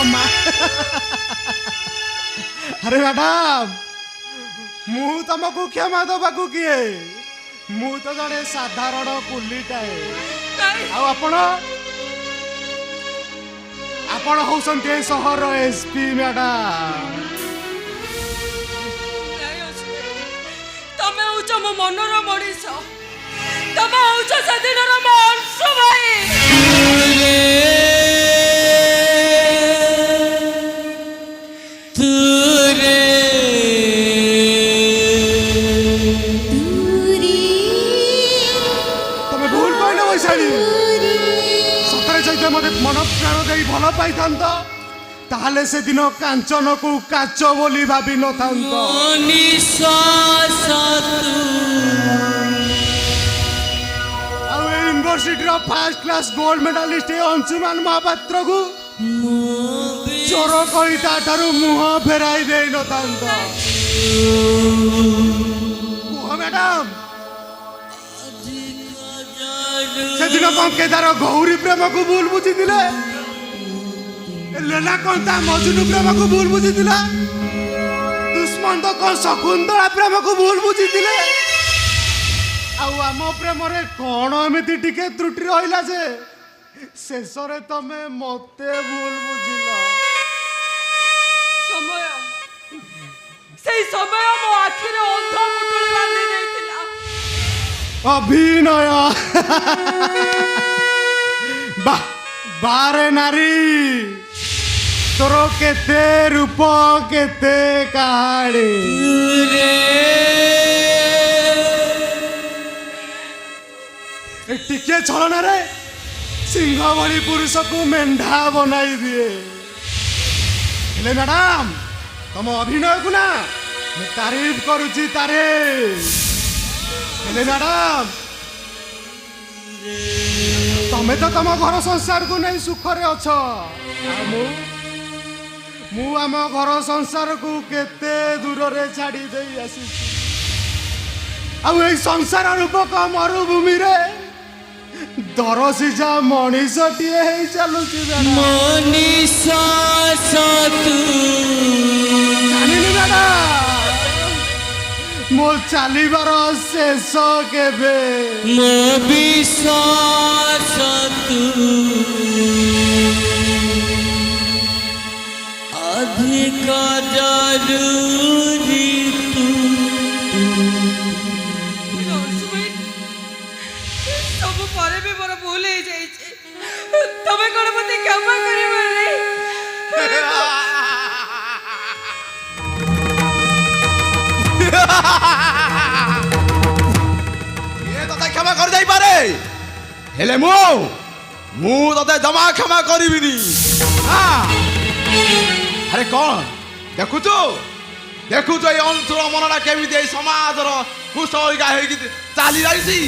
क्षमा अरे मैडम मु तुमको क्षमा दबा को किए मु तो जड़े साधारण कुलीटाए आपण होसंते सहर एसपी मैडम तमे होच मो मनर मनीष तमे होच सदिनर मो अंश भाई तमे भूल कहले वैशाली सतरे चैते मते मन प्राण देई भल पाइथांत ताहले से दिन कांचन को काच बोली भाबी न थांत university first class gold medalist Anshuman Mahapatra को चोर कही ताठारु मुह फेराई दे न थांत मैडम से दिन कौन केदार गौरी प्रेम को भूल बुझी दिले लेला कौन ता मजनू प्रेम को भूल बुझी दिला दुश्मन तो कौन शकुंतला प्रेम को भूल बुझी दिले आउ आम प्रेम रे कौन एमिति टिके त्रुटि रहिला जे शेष रे तमे मते भूल बुझिला समय सेई समय मो आखि रे अंध पुटुली बांधी देइतिला अभिनय बारे नारी तोर केते रूप केते कहानी टिके छलना रे सिंह भली पुरुष को मेंढा बनाई दिए हेले मैडम तुम अभिनय को ना मैं तारीफ करुची तारीफ हेले मैडम तमें तो तुम घर संसार को नहीं सुखरे अछ मु आम घर संसार को केते दूर रे छाड़ी दे आसी संसार रूपक मरुभूमि रे दरसिजा मनीष टीए हे चलुची मनीष जानिनी बेटा मो चलीबार शेष केबे मो विश्वास अधिक जरूरी सब पर भी मोर भूल हो जाए तमें कौन मत क्षमा कर क्षमा कर जाई पारे हेले मु तते जमा क्षमा करिबिनी अरे कौन देखुचु देखुचु ए अंतुर मनटा केमिति ए समाजर कुशलिका हेकी चाली जाईसी